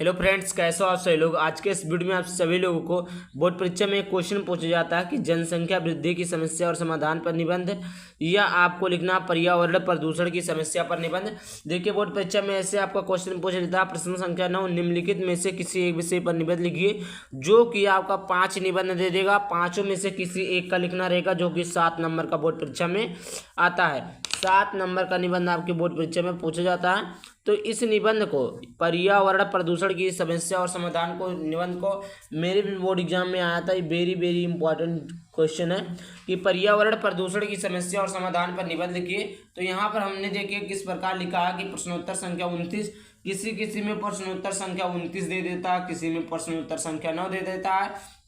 Hello friends, कैसे हो आप सभी लोग। आज के इस वीडियो में आप सभी लोगों को बोर्ड परीक्षा में एक क्वेश्चन पूछा जाता है कि जनसंख्या वृद्धि की समस्या और समाधान पर निबंध, या आपको लिखना पर्यावरण प्रदूषण की समस्या पर निबंध। देखिए, बोर्ड परीक्षा में ऐसे आपका क्वेश्चन पूछा जाता है। प्रश्न संख्या 9, निम्नलिखित में से किसी एक विषय पर निबंध लिखिए, जो कि आपका 5 निबंध दे देगा। पाँचों में से किसी एक का लिखना रहेगा, जो कि 7 नंबर का बोर्ड परीक्षा में आता है। 7 नंबर का निबंध आपके बोर्ड परीक्षा में पूछा जाता है। तो इस निबंध को, पर्यावरण प्रदूषण की समस्या और समाधान को, निबंध को मेरे भी बोर्ड एग्जाम में आया था। ये वेरी इंपॉर्टेंट क्वेश्चन है कि पर्यावरण प्रदूषण की समस्या और समाधान पर निबंध लिखिए। तो यहाँ पर हमने देखिए किस प्रकार लिखा है कि प्रश्नोत्तर संख्या 29, किसी में प्रश्नोत्तर संख्या 29 दे देता है, किसी में प्रश्नोत्तर संख्या 9 दे देता है।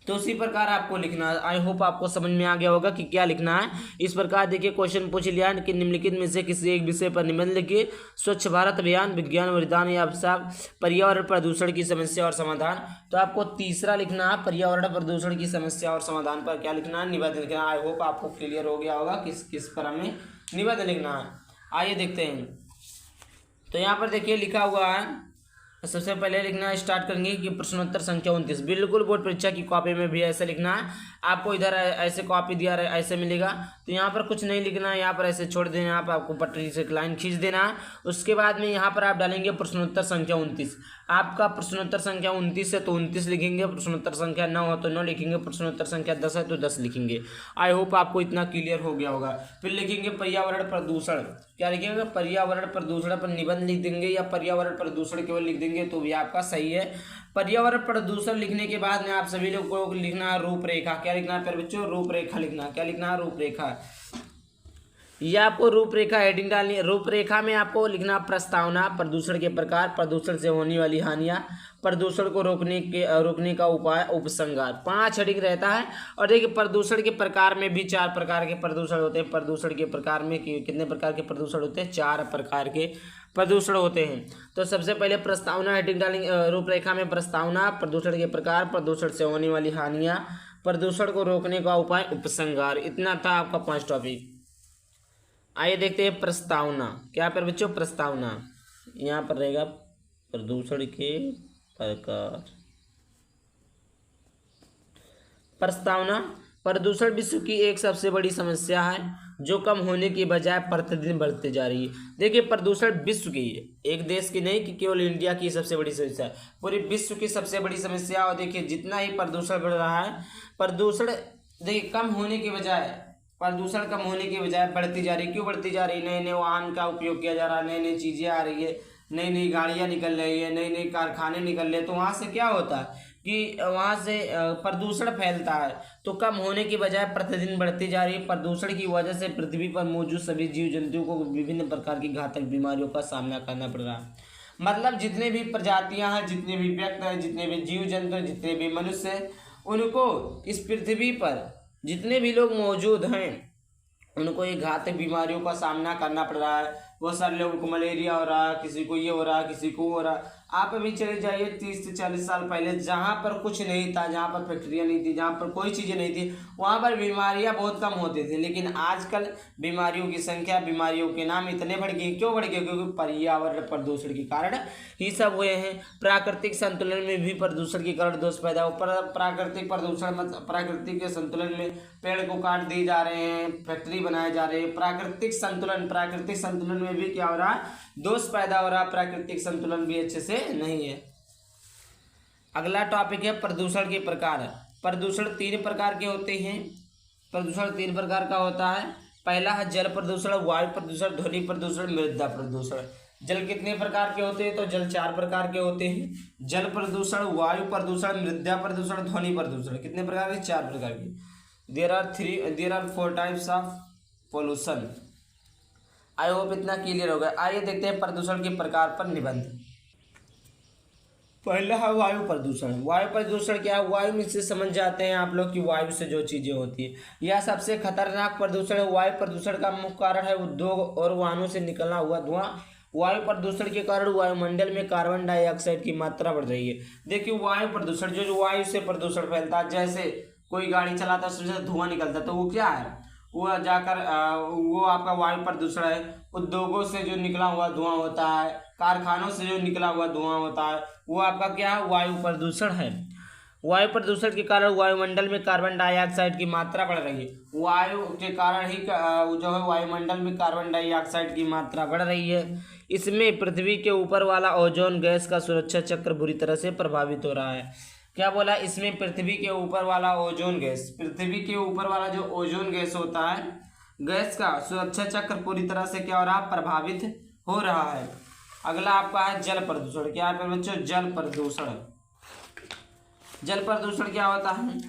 तो उसी प्रकार आपको लिखना है। आई होप आपको समझ में आ गया होगा कि क्या लिखना है। इस प्रकार देखिए क्वेश्चन पूछ लिया कि निम्नलिखित में से किसी एक विषय पर निबंध लिखिए। स्वच्छ भारत अभियान, विज्ञान वरदान या अभिशाप, पर्यावरण प्रदूषण की समस्या और समाधान। तो आपको तीसरा लिखना है, पर्यावरण प्रदूषण की समस्या और समाधान पर क्या लिखना है, निबंध लिखना है। आई होप आपको क्लियर हो गया होगा किस पर हमें निबंध लिखना है। आइए देखते हैं। तो यहाँ पर देखिए लिखा हुआ है, सबसे पहले लिखना स्टार्ट करेंगे कि प्रश्नोत्तर संख्या 29। बिल्कुल बोर्ड परीक्षा की कॉपी में भी ऐसे लिखना है। आपको इधर ऐसे कॉपी दिया रहे, ऐसे मिलेगा। तो यहाँ पर कुछ नहीं लिखना है, यहाँ पर ऐसे छोड़ देना। यहाँ पर आपको पटरी से लाइन खींच देना है। उसके बाद में यहाँ पर आप डालेंगे प्रश्नोत्तर संख्या 29। आपका प्रश्नोत्तर संख्या 29 है तो 29 लिखेंगे, प्रश्नोत्तर संख्या 9 है तो 9 लिखेंगे, प्रश्नोत्तर संख्या 10 है तो 10 लिखेंगे। आई होप आपको इतना क्लियर हो गया होगा। फिर लिखेंगे पर्यावरण प्रदूषण। क्या लिखेंगे? पर्यावरण प्रदूषण पर निबंध लिख देंगे, या पर्यावरण प्रदूषण केवल लिख देंगे तो भी आपका सही है। पर्यावरण प्रदूषण लिखने के बाद में आप सभी लोग को लिखना है रूपरेखा। क्या लिखना है प्यारे बच्चों? रूपरेखा लिखना। क्या लिखना है? रूपरेखा। ये आपको रूपरेखा हेडिंग डालनी है। रूपरेखा में आपको लिखना प्रस्तावना, प्रदूषण के प्रकार, प्रदूषण से होने वाली हानियां, प्रदूषण को रोकने का उपाय, उपसंहार। 5 हेडिंग रहता है। और देखिए प्रदूषण के प्रकार में भी 4 प्रकार के प्रदूषण होते हैं। प्रदूषण के प्रकार में कितने प्रकार के प्रदूषण होते हैं? 4 प्रकार के प्रदूषण होते हैं। तो सबसे पहले प्रस्तावना हेडिंग डालेंगे। रूपरेखा में प्रस्तावना, प्रदूषण के प्रकार, प्रदूषण से होने वाली हानियां, प्रदूषण को रोकने का उपाय, उपसंहार। इतना था आपका 5 टॉपिक। आइए देखते हैं प्रस्तावना। क्या पर बच्चों? प्रस्तावना यहाँ पर रहेगा प्रदूषण के प्रकार। प्रस्तावना, प्रदूषण विश्व की एक सबसे बड़ी समस्या है जो कम होने की बजाय प्रतिदिन बढ़ते जा रही है। देखिए प्रदूषण विश्व की, एक देश की नहीं कि केवल इंडिया की सबसे बड़ी समस्या है, पूरे विश्व की सबसे बड़ी समस्या। और देखिए जितना ही प्रदूषण बढ़ रहा है, प्रदूषण देखिए कम होने के बजाय, प्रदूषण कम होने के बजाय बढ़ती जा रही है। क्यों बढ़ती जा रही है? नए नए वाहन का उपयोग किया जा रहा है, नई नई चीज़ें आ रही है, नई नई गाड़ियाँ निकल रही है, नए नए कारखाने निकल रहे हैं। तो वहाँ से क्या होता है कि वहाँ से प्रदूषण फैलता है। तो कम होने की बजाय प्रतिदिन बढ़ती जा रही है। प्रदूषण की वजह से पृथ्वी पर मौजूद सभी जीव जंतुओं को विभिन्न प्रकार की घातक बीमारियों का सामना करना पड़ रहा है। मतलब जितने भी प्रजातियाँ हैं, जितने भी व्यक्ति हैं, जितने भी जीव जंतु हैं, जितने भी मनुष्य हैं, उनको इस पृथ्वी पर जितने भी लोग मौजूद हैं, उनको ये घातक बीमारियों का सामना करना पड़ रहा है। बहुत सारे लोगों को मलेरिया हो रहा है, किसी को ये हो रहा है, किसी को हो रहा है। आप अभी चले जाइए 30 से 40 साल पहले, जहाँ पर कुछ नहीं था, जहाँ पर फैक्ट्रियाँ नहीं थी, जहाँ पर कोई चीज़ें नहीं थी, वहाँ पर बीमारियाँ बहुत कम होती थी। लेकिन आजकल बीमारियों की संख्या, बीमारियों के नाम इतने बढ़ गए। क्यों बढ़ गए? क्योंकि पर्यावरण प्रदूषण के कारण ही सब हुए हैं। प्राकृतिक संतुलन में भी प्रदूषण के कारण दोष पैदा हो। प्राकृतिक प्रदूषण मतलब प्राकृतिक के संतुलन में पेड़ को काट दिए जा रहे हैं, फैक्ट्री बनाए जा रहे हैं। प्राकृतिक संतुलन में भी क्या हो रहा है? दोष पैदा हो रहा है। प्राकृतिक संतुलन भी अच्छे से नहीं है। अगला टॉपिक है प्रदूषण के प्रकार। प्रदूषण 3 प्रकार के होते हैं। प्रदूषण 3 प्रकार का होता है। पहला है जल प्रदूषण, वायु प्रदूषण, ध्वनि प्रदूषण, मृदा प्रदूषण। जल कितने प्रकार के होते हैं? तो जल 4 प्रकार के होते हैं। जल प्रदूषण, वायु प्रदूषण, मृदा प्रदूषण, ध्वनि प्रदूषण। कितने प्रकार के? 4 प्रकार के। There are 4 types of pollution. I hope इतना क्लियर हो गया। आइए देखते हैं प्रदूषण के प्रकार पर निबंध। पहला है वायु प्रदूषण। वायु प्रदूषण क्या है? वायु में से समझ जाते हैं आप लोग कि वायु से जो चीज़ें होती है, यह सबसे खतरनाक प्रदूषण है। वायु प्रदूषण का मुख्य कारण है उद्योग और वाहनों से निकलना हुआ धुआं। वायु प्रदूषण के कारण वायुमंडल में कार्बन डाइऑक्साइड की मात्रा बढ़ रही है। देखिए वायु प्रदूषण, जो वायु से प्रदूषण फैलता है, जैसे कोई गाड़ी चलाता है उसमें से धुआं निकलता है, तो वो क्या है? वो जाकर वो आपका वायु प्रदूषण है। उद्योगों से जो निकला हुआ धुआं होता है, कारखानों से जो निकला हुआ धुआं होता है वो आपका क्या है, वायु प्रदूषण है। वायु प्रदूषण के कारण वायुमंडल में कार्बन डाइऑक्साइड की मात्रा बढ़ रही है। वायु के कारण ही जो है वायुमंडल में कार्बन डाइऑक्साइड की मात्रा बढ़ रही है। इसमें पृथ्वी के ऊपर वाला ओजोन गैस का सुरक्षा चक्र बुरी तरह से प्रभावित हो रहा है। क्या बोला, इसमें पृथ्वी के ऊपर वाला ओजोन गैस, पृथ्वी के ऊपर वाला जो ओजोन गैस होता है, गैस का सुरक्षा चक्र पूरी तरह से क्या हो रहा है, प्रभावित हो रहा है। अगला आपका है जल प्रदूषण। क्या है बच्चों, जल प्रदूषण। जल प्रदूषण क्या होता है,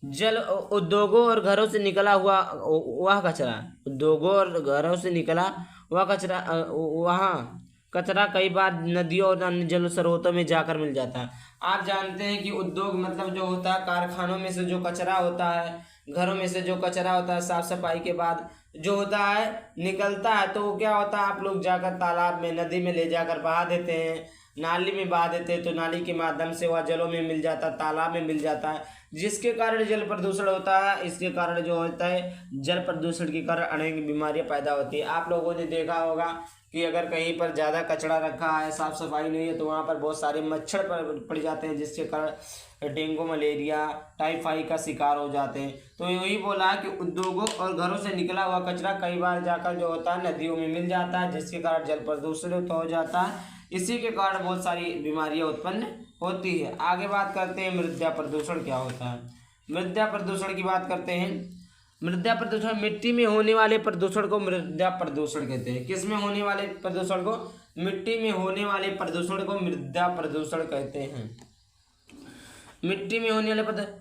जल उद्योगों और घरों से निकला हुआ वह कचरा, उद्योगों और घरों से निकला वह कचरा, वहाँ कचरा कई बार नदियों और अन्य जल स्रोतों में जाकर मिल जाता है। आप जानते हैं कि उद्योग मतलब जो होता है, कारखानों में से जो कचरा होता है, घरों में से जो कचरा होता है, साफ सफाई के बाद जो होता है निकलता है, तो वो क्या होता है, आप लोग जाकर तालाब में, नदी में ले जाकर बहा देते हैं, नाली में बहा देते हैं, तो नाली के माध्यम से वह जलों में मिल जाता है, तालाब में मिल जाता है, जिसके कारण जल प्रदूषण होता है। इसके कारण जो होता है, जल प्रदूषण के कारण अनेक बीमारियां पैदा होती है। आप लोगों ने देखा होगा कि अगर कहीं पर ज़्यादा कचरा रखा है, साफ सफाई नहीं है, तो वहाँ पर बहुत सारे मच्छर पड़ जाते हैं, जिसके कारण डेंगू, मलेरिया, टाइफाइड का शिकार हो जाते हैं। तो यही बोला है कि उद्योगों और घरों से निकला हुआ कचरा कई बार जाकर जो होता है नदियों में मिल जाता है, जिसके कारण जल प्रदूषण हो जाता है। इसी के कारण बहुत सारी बीमारियां उत्पन्न होती है। आगे बात करते हैं मृदा प्रदूषण क्या होता है। मृदा प्रदूषण की बात करते हैं। मृदा प्रदूषण, मिट्टी में होने वाले प्रदूषण को मृदा प्रदूषण कहते हैं। किस में होने वाले प्रदूषण को, मिट्टी में होने वाले प्रदूषण को मृदा प्रदूषण कहते हैं। मिट्टी में होने वाले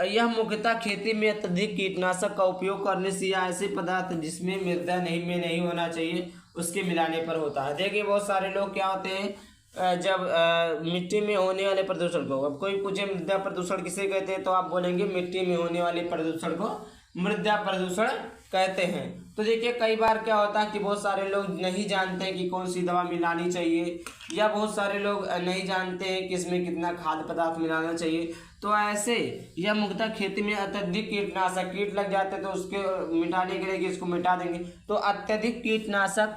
यह मुख्यतः खेती में अत्यधिक कीटनाशक का उपयोग करने से या ऐसे पदार्थ जिसमें मृदा नहीं होना चाहिए उसके मिलाने पर होता है। देखिए बहुत सारे लोग क्या होते हैं, जब मिट्टी में होने वाले प्रदूषण को, अब कोई पूछे मृदा प्रदूषण किसे कहते हैं, तो आप बोलेंगे मिट्टी में होने वाले प्रदूषण को मृदा प्रदूषण कहते हैं। तो देखिए कई बार क्या होता है कि बहुत सारे लोग नहीं जानते हैं कि कौन सी दवा मिलानी चाहिए, या बहुत सारे लोग नहीं जानते हैं कि इसमें कितना खाद्य पदार्थ मिलाना चाहिए। तो ऐसे यह मुख्यतः खेती में अत्यधिक कीटनाशक, कीट लग जाते हैं तो उसके मिटाने के लिए कि इसको मिटा देंगे, तो अत्यधिक कीटनाशक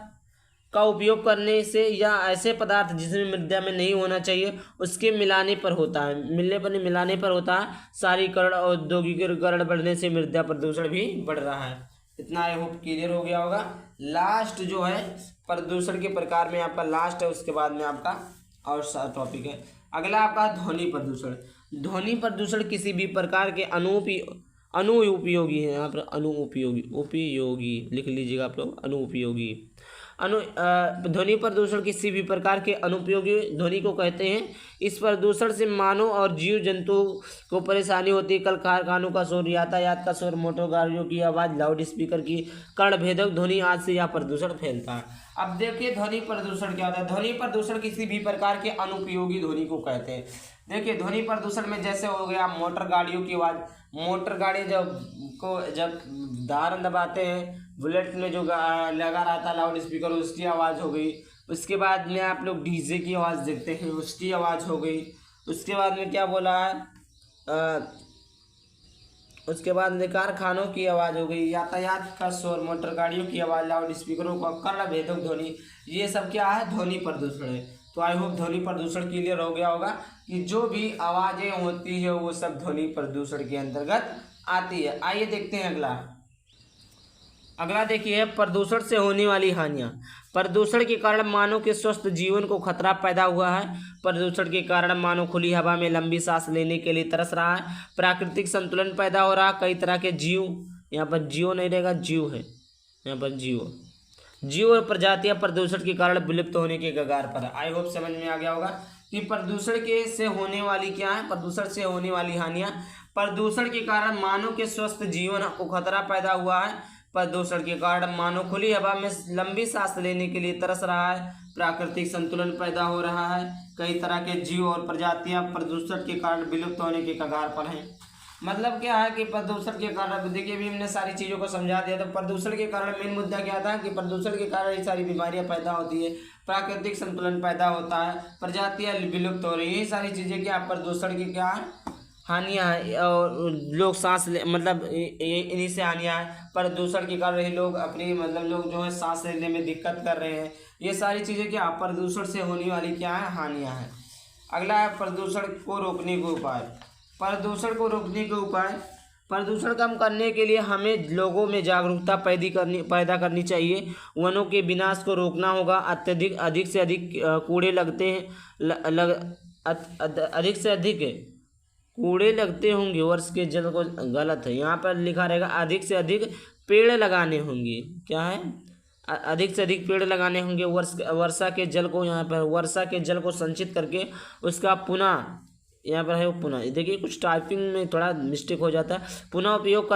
का उपयोग करने से या ऐसे पदार्थ जिसमें मृदा में नहीं होना चाहिए उसके मिलाने पर होता है, मिलाने पर होता है शहरीकरण और औद्योगिकीकरण बढ़ने से मृदा प्रदूषण भी बढ़ रहा है। इतना आई होप क्लियर हो गया होगा। लास्ट जो है प्रदूषण के प्रकार में आपका लास्ट है, उसके बाद में आपका और टॉपिक है। अगला आपका ध्वनि प्रदूषण। ध्वनि प्रदूषण किसी भी प्रकार के अनुपयोगी है, यहाँ पर उपयोगी लिख लीजिएगा आप लोग, अनुपयोगी ध्वनि प्रदूषण किसी भी प्रकार के अनुपयोगी ध्वनि को कहते हैं। इस प्रदूषण से मानव और जीव जंतु को परेशानी होती है। कल कारखानों का शोर, यातायात का शोर, मोटर गाड़ियों की आवाज़, लाउड स्पीकर की कर्णभेदक ध्वनि आदि से यह प्रदूषण फैलता है। अब देखिए ध्वनि प्रदूषण क्या होता है। ध्वनि प्रदूषण किसी भी प्रकार के अनुपयोगी ध्वनि को कहते हैं। देखिए ध्वनि प्रदूषण में जैसे हो गया मोटर गाड़ियों की आवाज़, मोटर गाड़ी जब हॉर्न दबाते हैं, बुलेट में जो लगा रहता है लाउड स्पीकर, उसकी आवाज़ हो गई। उसके बाद में आप लोग डीजे की आवाज़ देखते हैं, उसकी आवाज़ हो गई। उसके बाद में क्या बोला है, उसके बाद में कारखानों की आवाज़ हो गई, यातायात का शोर, मोटर गाड़ियों की आवाज़, लाउड स्पीकरों का कर्णभेदक ध्वनि, ये सब क्या है, ध्वनि प्रदूषण है। तो आई होप ध्वनि प्रदूषण क्लियर हो गया होगा कि जो भी आवाज़ें होती है वो सब ध्वनि प्रदूषण के अंतर्गत आती है। आइए देखते हैं अगला देखिए प्रदूषण से होने वाली हानियाँ। प्रदूषण के कारण मानव के स्वस्थ जीवन को खतरा पैदा हुआ है। प्रदूषण के कारण मानव खुली हवा में लंबी सांस लेने के लिए तरस रहा है। प्राकृतिक संतुलन पैदा हो रहा है। कई तरह के जीव, यहाँ पर जीव नहीं रहेगा, जीव है यहाँ पर, जीव और प्रजातियां प्रदूषण के कारण विलुप्त होने के कगार पर है। आई होप समझ में आ गया होगा कि प्रदूषण के से होने वाली क्या है, प्रदूषण से होने वाली हानियाँ। प्रदूषण के कारण मानव के स्वस्थ जीवन को खतरा पैदा हुआ है। प्रदूषण के कारण मानव खुली हवा में लंबी सांस लेने के लिए तरस रहा है। प्राकृतिक संतुलन पैदा हो रहा है। कई तरह के जीव और प्रजातियां प्रदूषण के कारण विलुप्त होने के कगार पर हैं। मतलब क्या है कि प्रदूषण के कारण, देखिए अभी हमने सारी चीज़ों को समझा दिया। तो प्रदूषण के कारण मेन मुद्दा क्या था कि प्रदूषण के कारण ये सारी बीमारियां पैदा होती है, प्राकृतिक संतुलन पैदा होता है, प्रजातियां विलुप्त हो रही है। ये सारी चीज़ें क्या प्रदूषण की क्या है, हानियाँ हैं और लोग सांस ले मतलब इन्हीं से हानियाँ हैं। प्रदूषण के कारण ही लोग अपनी मतलब लोग जो है सांस लेने में दिक्कत कर रहे हैं। ये सारी चीज़ें क्या प्रदूषण से होने वाली क्या है हानियाँ हैं। अगला है प्रदूषण को रोकने के उपाय। प्रदूषण को रोकने के उपाय, प्रदूषण कम करने के लिए हमें लोगों में जागरूकता पैदा करनी चाहिए। वनों के विनाश को रोकना होगा। अधिक से अधिक कूड़े लगते हैं अधिक से अधिक कूड़े लगते होंगे वर्ष के जल को, गलत है, यहाँ पर लिखा रहेगा अधिक से अधिक पेड़ लगाने होंगे। क्या है? अधिक से अधिक पेड़ लगाने होंगे। वर्षा के जल को, यहाँ पर वर्षा के जल को संचित करके उसका पुनः, यहाँ पर है वो पुनः, देखिए कुछ टाइपिंग में थोड़ा मिस्टेक हो जाता है। पुनः उपयोग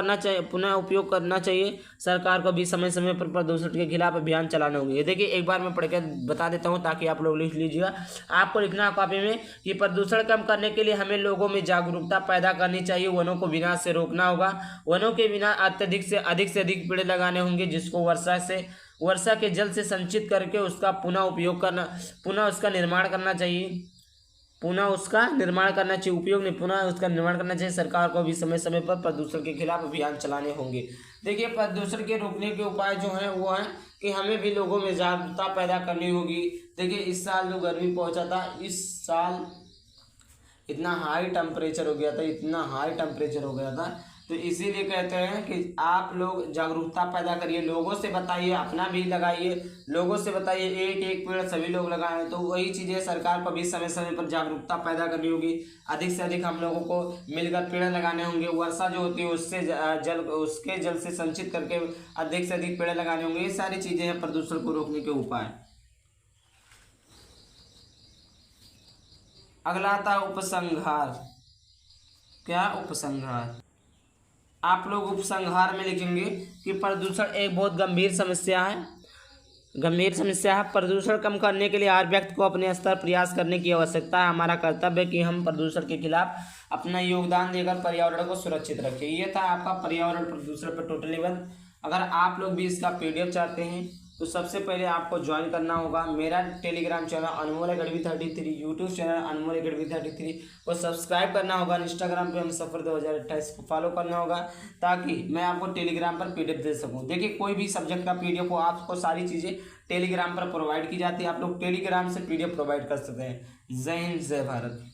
करना चाहिए। सरकार को भी समय समय पर प्रदूषण के खिलाफ अभियान चलाना होंगे। ये देखिए एक बार मैं पढ़ के बता देता हूँ ताकि आप लोग लिख लीजिएगा। आपको लिखना है कॉपी में कि प्रदूषण कम करने के लिए हमें लोगों में जागरूकता पैदा करनी चाहिए। वनों को विनाश से रोकना होगा। वनों के बिना अधिक से अधिक पेड़ लगाने होंगे, जिसको वर्षा के जल से संचित करके उसका पुनः उसका निर्माण करना चाहिए। उपयोग नहीं, पुनः उसका निर्माण करना चाहिए। सरकार को भी समय समय पर प्रदूषण के खिलाफ अभियान चलाने होंगे। देखिए प्रदूषण के रोकने के उपाय जो हैं वो हैं कि हमें भी लोगों में जागरूकता पैदा करनी होगी। देखिए इस साल जो गर्मी पहुंचा था, इस साल इतना हाई टेम्परेचर हो गया था, तो इसीलिए कहते हैं कि आप लोग जागरूकता पैदा करिए, लोगों से बताइए, अपना भी लगाइए, लोगों से बताइए, एक पेड़ सभी लोग लगाएं। तो वही चीज़ें सरकार को भी समय समय पर जागरूकता पैदा करनी होगी। अधिक से अधिक हम लोगों को मिलकर पेड़ लगाने होंगे। वर्षा जो होती है उसके जल से संचित करके अधिक से अधिक पेड़ लगाने होंगे। ये सारी चीज़ें हैं प्रदूषण को रोकने के उपाय। अगला आता है उपसंहार। क्या? उपसंहार। आप लोग उपसंहार में लिखेंगे कि प्रदूषण एक बहुत गंभीर समस्या है। प्रदूषण कम करने के लिए हर व्यक्ति को अपने स्तर प्रयास करने की आवश्यकता है। हमारा कर्तव्य है कि हम प्रदूषण के खिलाफ अपना योगदान देकर पर्यावरण को सुरक्षित रखें। ये था आपका पर्यावरण प्रदूषण पर टोटल निबंध। अगर आप लोग भी इसका PDF चाहते हैं तो सबसे पहले आपको ज्वाइन करना होगा मेरा टेलीग्राम चैनल अनमोल अकेडमी 33, यूट्यूब चैनल अनमोल अकेडमी 33 को सब्सक्राइब करना होगा। इंस्टाग्राम पे हम सफ़र 2028 को फॉलो करना होगा ताकि मैं आपको टेलीग्राम पर PDF दे सकूं। देखिए कोई भी सब्जेक्ट का PDF हो, आपको सारी चीज़ें टेलीग्राम पर प्रोवाइड की जाती है। आप लोग टेलीग्राम से PDF प्रोवाइड कर सकते हैं। जय हिंद, जय भारत।